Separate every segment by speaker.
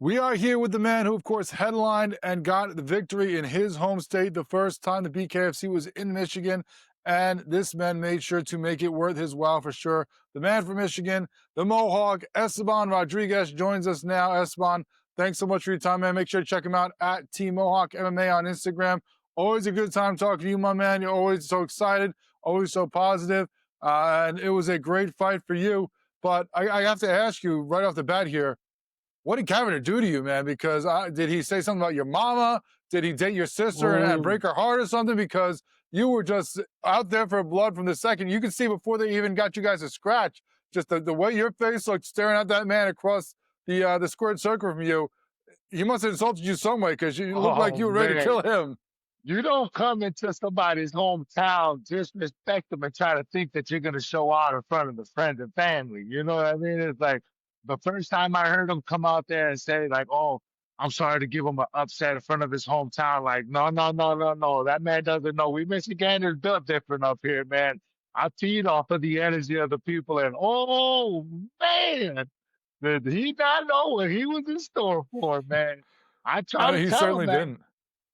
Speaker 1: We are here with the man who, of course, headlined and got the victory in his home state the first time the BKFC was in Michigan. And this man made sure to make it worth his while for sure. The man from Michigan, the Mohawk, Esteban Rodriguez joins us now. Esteban, thanks so much for your time, man. Make sure to check him out at Team Mohawk MMA on Instagram. Always a good time talking to you, my man. You're always so excited, always so positive. And it was a great fight for you. But I have to ask you right off the bat here, what did Cavender do to you, man? Because did he say something about your mama? Did he date your sister and break her heart or something? Because you were just out there for blood from the second. You could see before they even got you guys a scratch, just the way your face looked staring at that man across the squared circle from you. He must have insulted you some way because you looked like you were ready to kill him.
Speaker 2: You don't come into somebody's hometown, disrespect them, and try to think that you're going to show out in front of the friends and family. You know what I mean? It's like the first time I heard him come out there and say, like, oh, I'm sorry to give him an upset in front of his hometown. Like, no, no, no, no, no. That man doesn't know. We Michiganders built different up here, man. I feed off of the energy of the people. And, oh, man, did he not know what he was in store for, man? I try to
Speaker 1: He
Speaker 2: tell him,
Speaker 1: certainly
Speaker 2: man.
Speaker 1: didn't.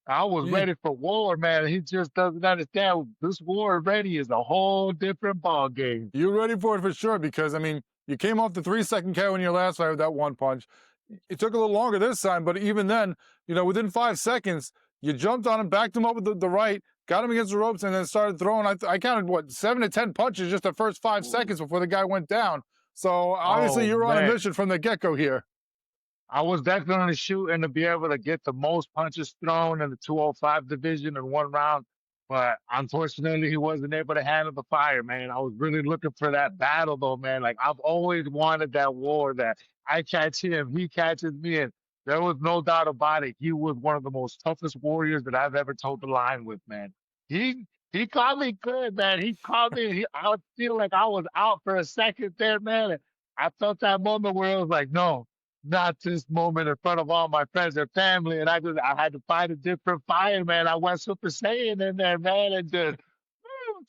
Speaker 2: I was ready for war, man. He just doesn't understand. This war ready is a whole different ball game.
Speaker 1: You're ready for it for sure because, I mean, you came off the 3-second KO in your last fight with that one punch. It took a little longer this time, but even then, within 5 seconds, you jumped on him, backed him up with the right, got him against the ropes, and then started throwing. I counted, 7 to 10 punches just the first 5 seconds before the guy went down. So obviously you were on a mission from the get-go here.
Speaker 2: I was definitely shooting to be able to get the most punches thrown in the 205 division in one round. But unfortunately, he wasn't able to handle the fire, man. I was really looking for that battle, though, man. Like, I've always wanted that war that I catch him, he catches me. And there was no doubt about it. He was one of the most toughest warriors that I've ever toed the line with, man. He caught me good, man. He caught me. I would feel like I was out for a second there, man. And I felt that moment where it was like, no, not this moment in front of all my friends and family. And I had to find a different fire, man. I went Super Saiyan in there, man, and just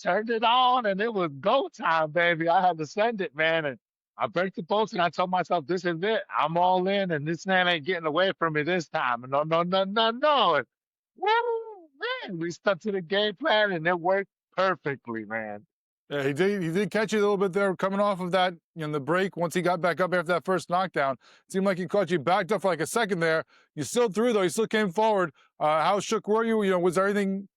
Speaker 2: turned it on, and it was go time, baby. I had to send it, man. And I break the post, and I told myself, this is it. I'm all in, and this man ain't getting away from me this time. And no, no, no, no, no. And woo, man, we stuck to the game plan, and it worked perfectly, man.
Speaker 1: Yeah, he did catch you a little bit there coming off of that, the break. Once he got back up after that first knockdown, it seemed like he caught you backed up for like a second there. You still threw, though. You still came forward. How shook were you? Was everything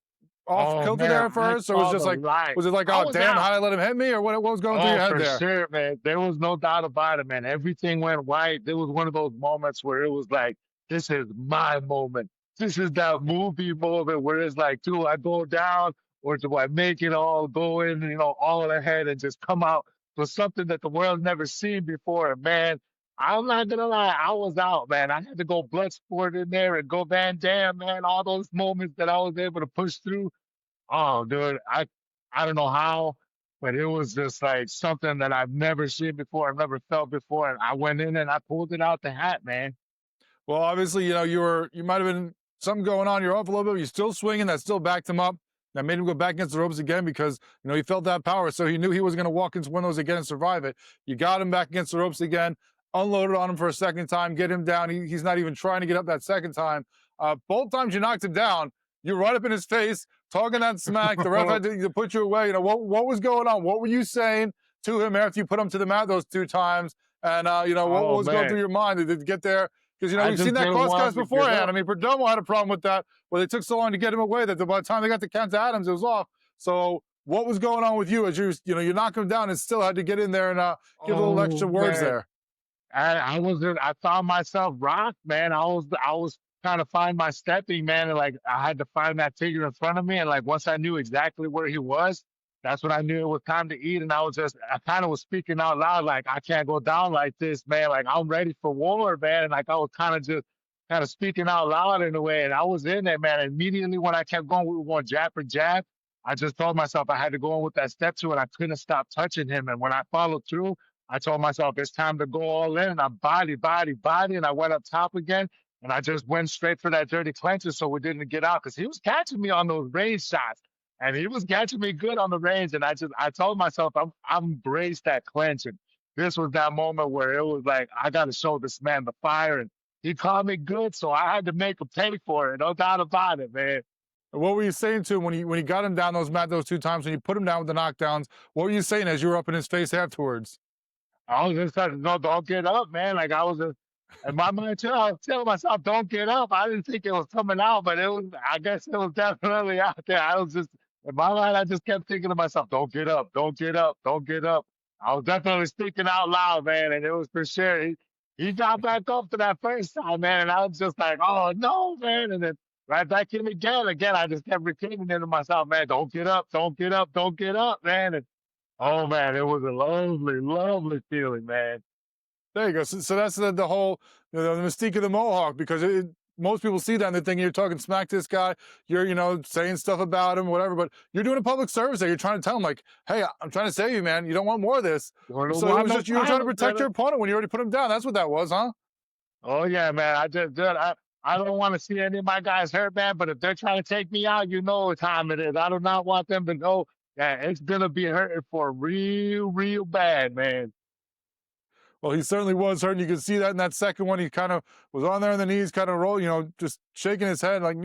Speaker 1: off kilter there at first? Or was it just like, was it like, oh, damn, how did I let him hit me? Or what was going through your head there?
Speaker 2: For sure, man. There was no doubt about it, man. Everything went right. There was one of those moments where it was like, this is my moment. This is that movie moment where it's like, do I go down? Or do I make it all go in, all ahead and just come out with something that the world's never seen before? And man, I'm not gonna lie, I was out, man. I had to go blood sport in there and go Van Dam, man. All those moments that I was able to push through. Oh, dude, I don't know how, but it was just like something that I've never seen before, I've never felt before. And I went in and I pulled it out the hat, man.
Speaker 1: Well, obviously, you might have been something going on. You're off a little bit. You're still swinging. That still backed him up. That made him go back against the ropes again because, he felt that power. So he knew he was going to walk into one of those again and survive it. You got him back against the ropes again, unloaded on him for a second time, get him down. He's not even trying to get up that second time. Both times you knocked him down, you're right up in his face, talking that smack. The ref had to put you away. What was going on? What were you saying to him after you put him to the mat those 2 times? And, what was going through your mind? Did you get there? Because, we've seen that crosscast beforehand. I mean, Perdomo had a problem with that, where they took so long to get him away that by the time they got the count to Adams, it was off. So what was going on with you as you knock him down and still had to get in there and give a little extra words there?
Speaker 2: I found myself rocked, man. I was trying to find my stepping, man. And like, I had to find that figure in front of me. And like, once I knew exactly where he was, that's when I knew it was time to eat. And I kind of was speaking out loud, like, I can't go down like this, man. Like, I'm ready for war, man. And like, I was kind of speaking out loud in a way. And I was in there, man. Immediately when I kept going, we were going jab for jab. I just told myself I had to go in with that step two, and I couldn't stop touching him. And when I followed through, I told myself it's time to go all in. And I body, and I went up top again. And I just went straight for that dirty clencher so we didn't get out, because he was catching me on those range shots. And he was catching me good on the range. And I told myself, I'm embraced that clench. And this was that moment where it was like, I got to show this man the fire. And he called me good, so I had to make him pay for it. No doubt about it, man.
Speaker 1: What were you saying to him when he got him down those 2 times when you put him down with the knockdowns? What were you saying as you were up in his face afterwards?
Speaker 2: I was just like, no, don't get up, man. Like I was just in my mind too. I was telling myself, don't get up. I didn't think it was coming out, but it was. I guess it was definitely out there. I was just in my mind. I just kept thinking to myself, don't get up, don't get up, don't get up. I was definitely speaking out loud, man, and it was for sure. He got back up to that first time, man, and I was just like, oh no, man, and then right back in again. Again, I just kept repeating it to myself, man, don't get up, don't get up, don't get up, man. And oh man, it was a lovely, lovely feeling, man.
Speaker 1: There you go. So that's the whole the mystique of the Mohawk because most people see that and they're thinking you're talking smack to this guy, you're saying stuff about him, whatever. But you're doing a public service there. You're trying to tell him like, hey, I'm trying to save you, man. You don't want more of this. So it was just you were trying to protect your opponent when you already put him down. That's what that was, huh?
Speaker 2: Oh yeah, man. I just did. I don't want to see any of my guys hurt, man. But if they're trying to take me out, you know what time it is. I do not want them to know that it's gonna be hurting for real, real bad, man.
Speaker 1: Well, he certainly was hurting. You could see that in that second one. He kind of was on there on the knees, kind of roll, just shaking his head, like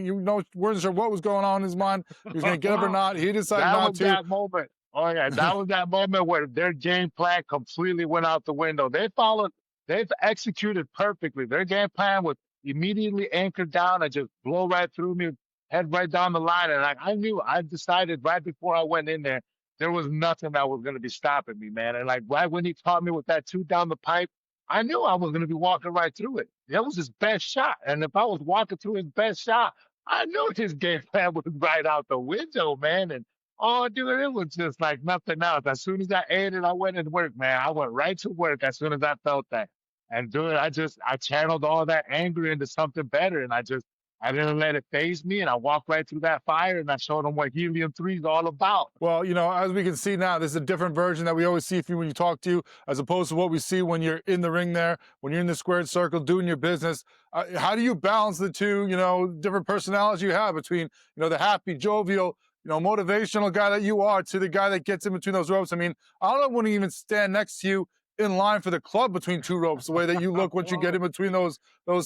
Speaker 1: wasn't sure what was going on in his mind. He was going to get up or not. He decided
Speaker 2: That
Speaker 1: not
Speaker 2: was
Speaker 1: to.
Speaker 2: that moment. Oh yeah, that was that moment where their game plan completely went out the window. They've executed perfectly. Their game plan was immediately anchored down and just blow right through me, head right down the line. And I decided right before I went in there was nothing that was going to be stopping me, man. And like right when he caught me with that two down the pipe, I knew I was going to be walking right through it. That was his best shot. And if I was walking through his best shot, I knew his game plan was right out the window, man. And oh, dude, it was just like nothing else. As soon as I ate it, I went to work, man. I went right to work as soon as I felt that. And dude, I channeled all that anger into something better. And I didn't let it phase me. And I walked right through that fire and I showed them what Helium 3 is all about.
Speaker 1: Well, as we can see now, this is a different version that we always see when you talk to you, as opposed to what we see when you're in the ring there, when you're in the squared circle doing your business. How do you balance the two, different personalities you have between, the happy, jovial, motivational guy that you are to the guy that gets in between those ropes? I mean, I don't want to even stand next to you in line for the club between two ropes, the way that you look once you get in between those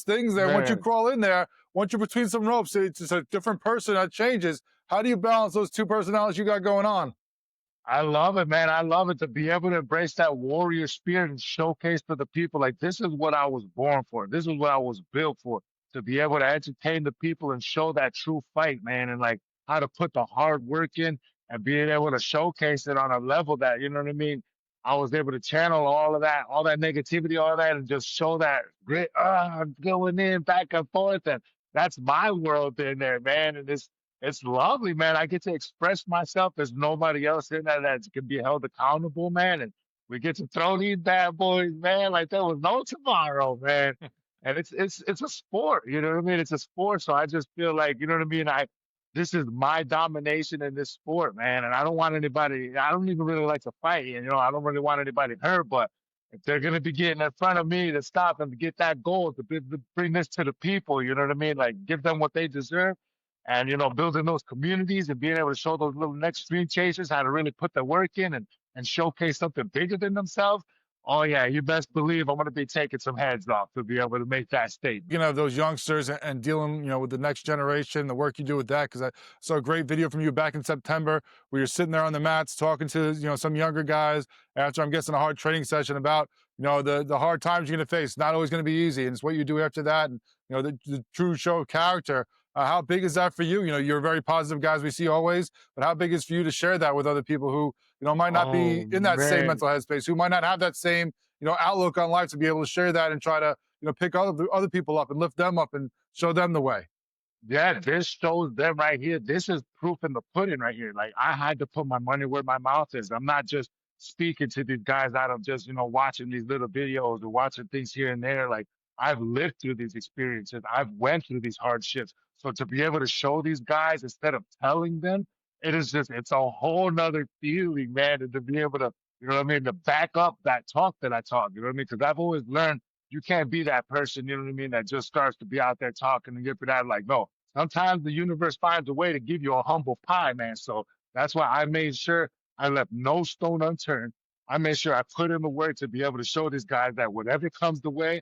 Speaker 1: things there. Once you
Speaker 2: Man,
Speaker 1: crawl in there, once you're between some ropes, it's just a different person that changes. How do you balance those two personalities you got going on?
Speaker 2: I love it, man. I love it to be able to embrace that warrior spirit and showcase to the people like this is what I was born for. This is what I was built for. To be able to entertain the people and show that true fight, man, and like how to put the hard work in and being able to showcase it on a level that, you know what I mean? I was able to channel all that negativity, all that, and just show that grit, going in back and forth. And that's my world in there, man. And it's lovely, man. I get to express myself. There's nobody else in there that can be held accountable, man. And we get to throw these bad boys, man, like there was no tomorrow, man. And it's a sport, you know what I mean? It's a sport. So I just feel like, you know what I mean? This is my domination in this sport, man. And I don't want anybody, I don't even really like to fight. And I don't really want anybody hurt, but if they're gonna be getting in front of me to stop and to get that goal, to bring this to the people, you know what I mean? Like give them what they deserve and building those communities and being able to show those little next stream chasers how to really put the work in and showcase something bigger than themselves. Oh yeah, you best believe I'm going to be taking some heads off to be able to make that statement.
Speaker 1: Those youngsters and dealing, with the next generation, the work you do with that. Because I saw a great video from you back in September where you're sitting there on the mats talking to, some younger guys after I'm guessing a hard training session about, the hard times you're going to face. Not always going to be easy. And it's what you do after that. And, the true show of character. How big is that for you? You're very positive guys we see always, but how big is for you to share that with other people who, might not be
Speaker 2: Oh
Speaker 1: in that same
Speaker 2: man.
Speaker 1: mental headspace, who might not have that same, outlook on life to be able to share that and try to, pick other people up and lift them up and show them the way.
Speaker 2: Yeah, this shows them right here. This is proof in the pudding right here. Like I had to put my money where my mouth is. I'm not just speaking to these guys out of just, watching these little videos or watching things here and there. Like I've lived through these experiences. I've went through these hardships. So to be able to show these guys instead of telling them, it's a whole nother feeling, man. And to be able to, you know what I mean, to back up that talk that I talk, you know what I mean? Because I've always learned you can't be that person, you know what I mean, that just starts to be out there talking and get for that. Like, no, sometimes the universe finds a way to give you a humble pie, man. So that's why I made sure I left no stone unturned. I made sure I put in the work to be able to show these guys that whatever comes the way,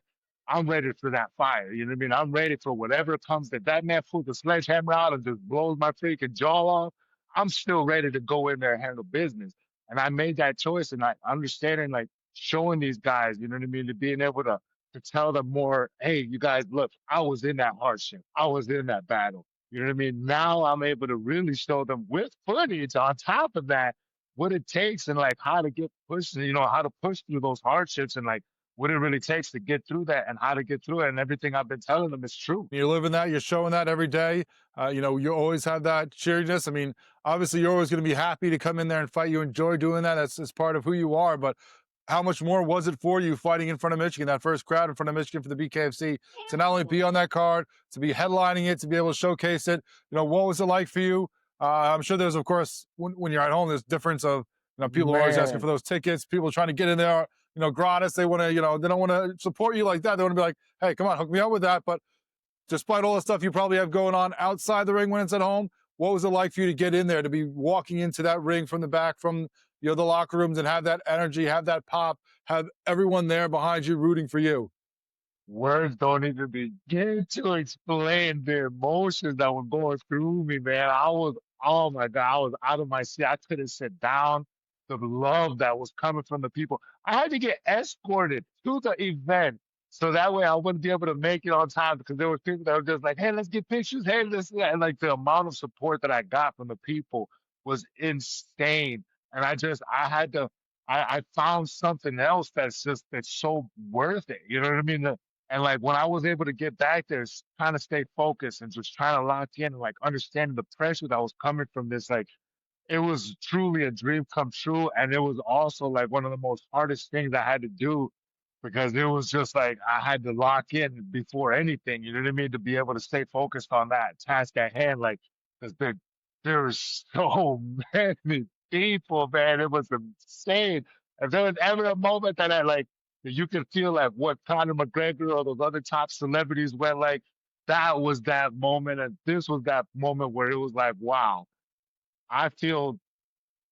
Speaker 2: I'm ready for that fire. You know what I mean? I'm ready for whatever comes. That man pulls the sledgehammer out and just blows my freaking jaw off, I'm still ready to go in there and handle business. And I made that choice, and I understanding, like, showing these guys, you know what I mean, to being able to tell them more, hey, you guys, look, I was in that hardship. I was in that battle. You know what I mean? Now I'm able to really show them with footage on top of that what it takes, and like how to get pushed, how to push through those hardships, and like what it really takes to get through that and how to get through it. And everything I've been telling them is true.
Speaker 1: You're living that, you're showing that every day. You always have that cheeriness. I mean, obviously, you're always going to be happy to come in there and fight. You enjoy doing that. That's part of who you are. But how much more was it for you fighting in front of Michigan, that first crowd in front of Michigan for the BKFC, to not only be on that card, to be headlining it, to be able to showcase it? What was it like for you? I'm sure there's, of course, when you're at home, there's difference of, people are always asking for
Speaker 2: Man,
Speaker 1: those tickets, people trying to get in there, gratis. They want to, they don't want to support you like that. They want to be like, hey, come on, hook me up with that. But despite all the stuff you probably have going on outside the ring when it's at home, what was it like for you to get in there, to be walking into that ring from the back, from the locker rooms, and have that energy, have that pop, have everyone there behind you rooting for you?
Speaker 2: words don't even begin to explain the emotions that were going through me, man. Oh my God, I was out of my seat. I couldn't sit down. The love that was coming from the people. I had to get escorted to the event so that way I wouldn't be able to make it on time, because there were people that were just like, hey, let's get pictures. Hey, this, that. And like the amount of support that I got from the people was insane. And I had to, I found something else that's so worth it. You know what I mean? And like when I was able to get back there, trying to stay focused and just trying to lock in and like understanding the pressure that was coming from this, like it was truly a dream come true. And it was also like one of the most hardest things I had to do, because it was just like I had to lock in before anything, you know what I mean, to be able to stay focused on that task at hand. Like, because there were so many people, man. It was insane. If there was ever a moment that I like, that you could feel like what Conor McGregor or those other top celebrities went like, that was that moment. And this was that moment where it was like, wow, I feel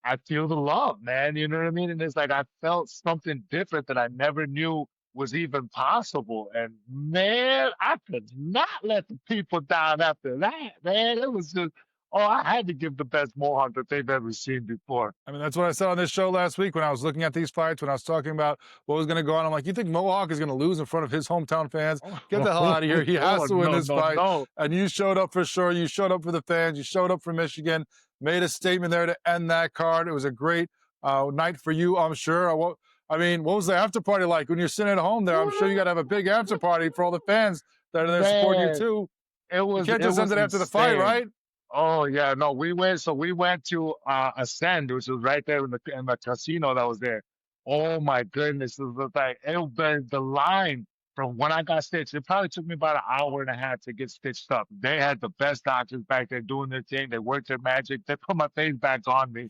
Speaker 2: I feel the love, man. You know what I mean? And it's like I felt something different that I never knew was even possible. And man, I could not let the people down after that, man. It was just, oh, I had to give the best Mohawk that they've ever seen before.
Speaker 1: I mean, that's what I said on this show last week when I was looking at these fights, when I was talking about what was going to go on. I'm like, you think Mohawk is going to lose in front of his hometown fans? Get the hell out of here. He has
Speaker 2: Oh,
Speaker 1: to win
Speaker 2: no,
Speaker 1: this
Speaker 2: no,
Speaker 1: fight.
Speaker 2: no.
Speaker 1: And you showed up for sure. You showed up for the fans. You showed up for Michigan, made a statement there to end that card. It was a great night for you, I'm sure. I mean, what was the after party like when you're sitting at home there? I'm sure you got to have a big after party for all the fans that are there supporting you
Speaker 2: Man,
Speaker 1: too. You can't
Speaker 2: it
Speaker 1: just end
Speaker 2: was
Speaker 1: it after the fight,
Speaker 2: insane.
Speaker 1: right?
Speaker 2: Oh yeah, no, we went to Ascend, which was right there in the casino that was there. Oh my goodness, it was like the line from when I got stitched. It probably took me about an hour and a half to get stitched up. They had the best doctors back there doing their thing. They worked their magic. They put my face back on me.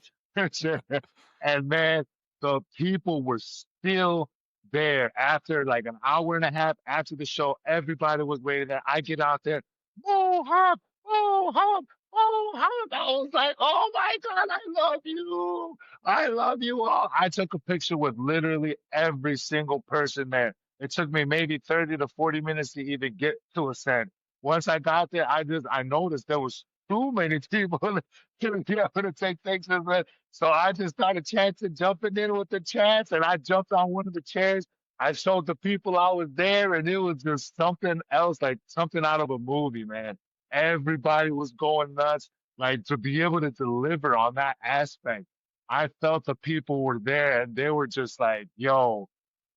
Speaker 2: And man, the people were still there after like an hour and a half after the show. Everybody was waiting there. I get out there, Mohawk, Mohawk. Oh, I was like, oh my God, I love you. I love you all. I took a picture with literally every single person there. It took me maybe 30 to 40 minutes to even get to Ascend. Once I got there, I noticed there was too many people to be able to take pictures with. So I just started chanting, jumping in with the chants, and I jumped on one of the chairs. I showed the people I was there, and it was just something else, like something out of a movie, man. Everybody was going nuts. Like to be able to deliver on that aspect, I felt the people were there and they were just like, yo,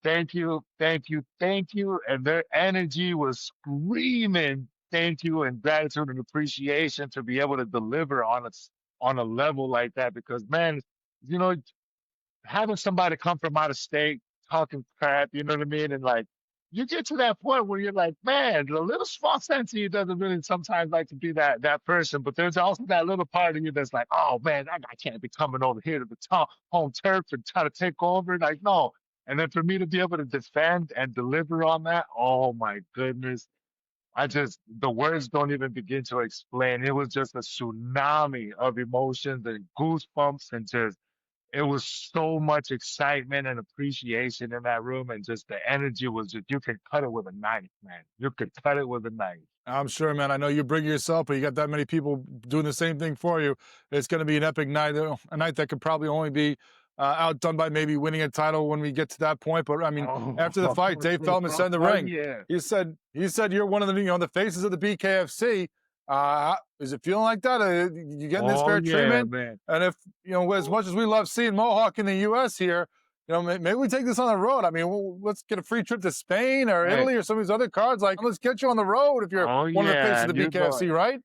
Speaker 2: thank you, thank you, thank you. And their energy was screaming thank you and gratitude and appreciation to be able to deliver on a level like that. Because man, you know, having somebody come from out of state talking crap, you know what I mean? And like, you get to that point where you're like, man, the little small sense of you doesn't really sometimes like to be that person. But there's also that little part of you that's like, oh man, that guy can't be coming over here to the home turf and try to take over. Like, no. And then for me to be able to defend and deliver on that, oh my goodness. The words don't even begin to explain. It was just a tsunami of emotions and goosebumps and just it was so much excitement and appreciation in that room, and just the energy was just you could cut it with a knife, man. You could cut it with a knife.
Speaker 1: I'm sure, man. I know you bring yourself, but you got that many people doing the same thing for you. It's going to be an epic night, a night that could probably only be outdone by maybe winning a title when we get to that point. But I mean, after the fight, Dave Feldman said in the
Speaker 2: Oh
Speaker 1: ring,
Speaker 2: yeah.
Speaker 1: he said you're one of the the faces of the BKFC. Is it feeling like that? You getting this
Speaker 2: Oh
Speaker 1: fair
Speaker 2: yeah,
Speaker 1: treatment?
Speaker 2: man.
Speaker 1: And if as much as we love seeing Mohawk in the U.S. here, maybe we take this on the road. I mean, let's get a free trip to Spain or
Speaker 2: Hey,
Speaker 1: Italy or some of these other cards. Like, let's get you on the road if you're
Speaker 2: oh
Speaker 1: one of the faces
Speaker 2: yeah,
Speaker 1: of the
Speaker 2: you know
Speaker 1: BKFC, right?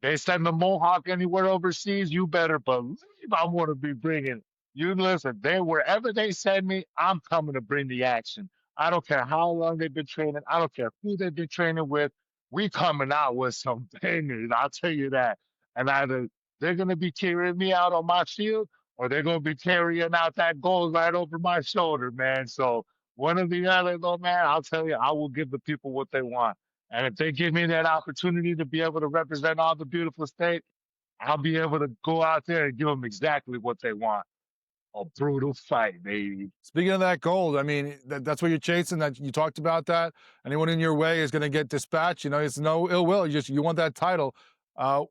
Speaker 2: they send the Mohawk anywhere overseas, you better believe I want to be bringing. You listen, they wherever they send me, I'm coming to bring the action. I don't care how long they've been training. I don't care who they've been training with. We coming out with some bangers. I'll tell you that. And either they're gonna be carrying me out on my field, or they're gonna be carrying out that gold right over my shoulder, man. So one or the other, though, man. I'll tell you, I will give the people what they want. And if they give me that opportunity to be able to represent all the beautiful state, I'll be able to go out there and give them exactly what they want. A brutal fight, baby.
Speaker 1: Speaking of that gold, I mean, that's what you're chasing. That you talked about that. Anyone in your way is going to get dispatched. It's no ill will. You want that title. Uh,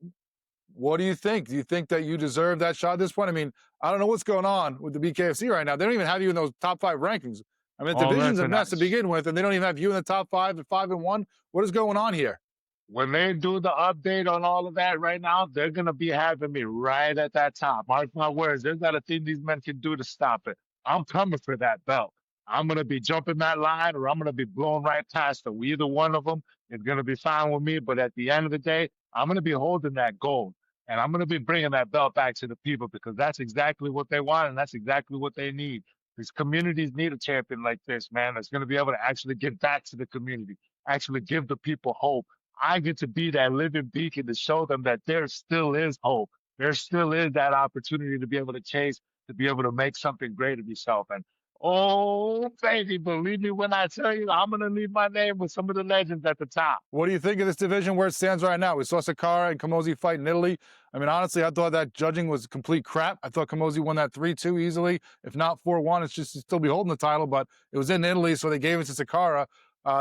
Speaker 1: what do you think? Do you think that you deserve that shot at this point? I mean, I don't know what's going on with the BKFC right now. They don't even have you in those top 5 rankings. I mean, the
Speaker 2: Oh,
Speaker 1: division's a
Speaker 2: listen,
Speaker 1: mess to begin with, and they don't even have you in the top 5 at 5-1. What is going on here?
Speaker 2: when they do the update on all of that right now, they're gonna be having me right at that top. Mark my words, there's not a thing these men can do to stop it. I'm coming for that belt. I'm gonna be jumping that line, or I'm gonna be blowing right past them. Either one of them is gonna be fine with me. But at the end of the day, I'm gonna be holding that gold, and I'm gonna be bringing that belt back to the people because that's exactly what they want, and that's exactly what they need. These communities need a champion like this, man. That's gonna be able to actually give back to the community, actually give the people hope. I get to be that living beacon to show them that there still is hope. There still is that opportunity to be able to chase, to be able to make something great of yourself. And oh, baby, believe me when I tell you, I'm going to leave my name with some of the legends at the top.
Speaker 1: What do you think of this division where it stands right now? We saw Sakara and Kamosi fight in Italy. I mean, honestly, I thought that judging was complete crap. I thought Kamosi won that 3-2 easily. If not 4-1, it's just still be holding the title, but it was in Italy, so they gave it to Sakara.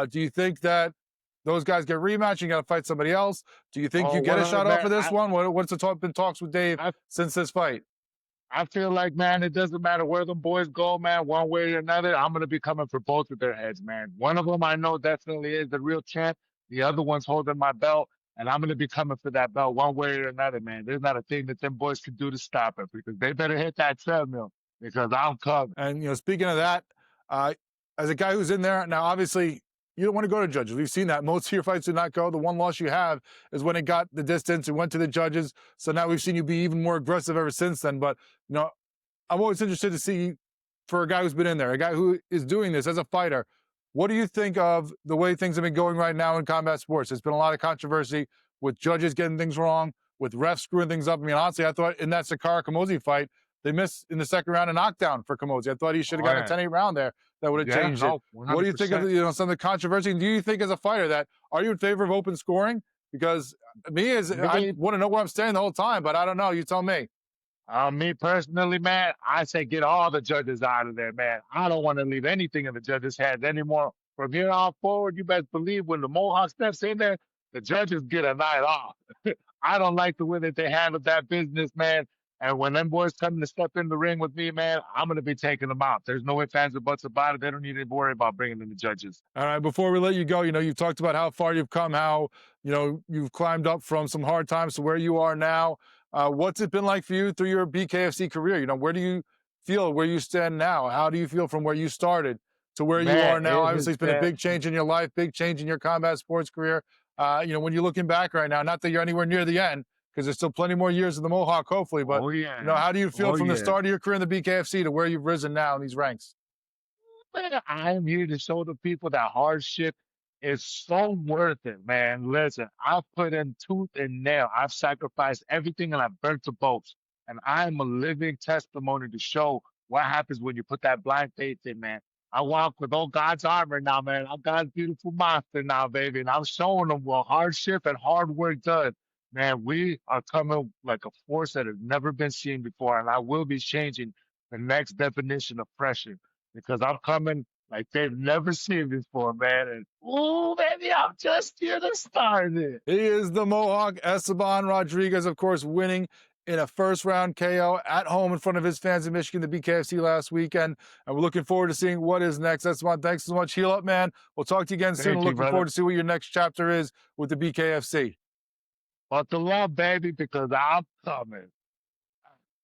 Speaker 1: Do you think that those guys get rematch? You got to fight somebody else. Do you think
Speaker 2: Oh,
Speaker 1: you get a shot off of this
Speaker 2: I,
Speaker 1: one? What's the talk, been talks with Dave
Speaker 2: I,
Speaker 1: since this fight?
Speaker 2: I feel like, man, it doesn't matter where them boys go, man, one way or another. I'm going to be coming for both of their heads, man. One of them I know definitely is the real champ. The other one's holding my belt, and I'm going to be coming for that belt one way or another, man. There's not a thing that them boys can do to stop it because they better hit that treadmill because I'm coming.
Speaker 1: And speaking of that, uh, as a guy who's in there now, obviously you don't want to go to judges. We've seen that most of your fights do not go. The one loss you have is when it got the distance. It went to the judges. So now we've seen you be even more aggressive ever since then. But I'm always interested to see, for a guy who's been in there, a guy who is doing this as a fighter, what do you think of the way things have been going right now in combat sports? There's been a lot of controversy with judges getting things wrong, with refs screwing things up. I mean, honestly, I thought in that Sakara Kamosi fight, they missed in the second round a knockdown for Kamosi. I thought he should have
Speaker 2: Oh,
Speaker 1: gotten a
Speaker 2: yeah.
Speaker 1: 10-8 round there. That would have
Speaker 2: Yeah,
Speaker 1: changed it.
Speaker 2: no,
Speaker 1: What do you think of
Speaker 2: 100%.
Speaker 1: some of the controversy? And do you think as a fighter that are you in favor of open scoring? Because I
Speaker 2: Me,
Speaker 1: want to know where I'm standing the whole time, but I don't know. You tell me.
Speaker 2: me personally, man, I say get all the judges out of there, man. I don't want to leave anything in the judges' hands anymore. From here on forward, you best believe when the Mohawk steps in there, the judges get a night off. I don't like the way that they handled that business, man. And when them boys come to step in the ring with me, man, I'm gonna be taking them out. There's no ifs, ands, or buts about it. They don't need to worry about bringing in the judges.
Speaker 1: All right, before we let you go, you've talked about how far you've come, how, you've climbed up from some hard times to where you are now. What's it been like for you through your BKFC career? Where do you feel where you stand now? How do you feel from where you started to where you
Speaker 2: Man,
Speaker 1: are now?
Speaker 2: it has
Speaker 1: Obviously, it's been a
Speaker 2: been.
Speaker 1: big change in your life, big change in your combat sports career. When you're looking back right now, not that you're anywhere near the end, because there's still plenty more years in the Mohawk, hopefully, but,
Speaker 2: Oh yeah.
Speaker 1: how do you feel
Speaker 2: Oh
Speaker 1: from the
Speaker 2: yeah.
Speaker 1: start of your career in the BKFC to where you've risen now in these ranks?
Speaker 2: Man, I am here to show the people that hardship is so worth it, man. Listen, I've put in tooth and nail. I've sacrificed everything and I've burnt the boats. And I am a living testimony to show what happens when you put that blind faith in, man. I walk with all God's armor now, man. I'm God's beautiful monster now, baby. And I'm showing them what hardship and hard work does. Man, we are coming like a force that has never been seen before. And I will be changing the next definition of pressure because I'm coming like they've never seen before, man. And ooh, baby, I'm just here to start it.
Speaker 1: He is the Mohawk. Esteban Rodriguez, of course, winning in a first-round KO at home in front of his fans in Michigan, the BKFC last weekend. And we're looking forward to seeing what is next. Esteban, thanks so much. Heal up, man. We'll talk to you again soon.
Speaker 2: Thank you,
Speaker 1: Looking
Speaker 2: brother.
Speaker 1: forward to see what your next chapter is with the BKFC.
Speaker 2: Buckle up, baby, because I'm coming.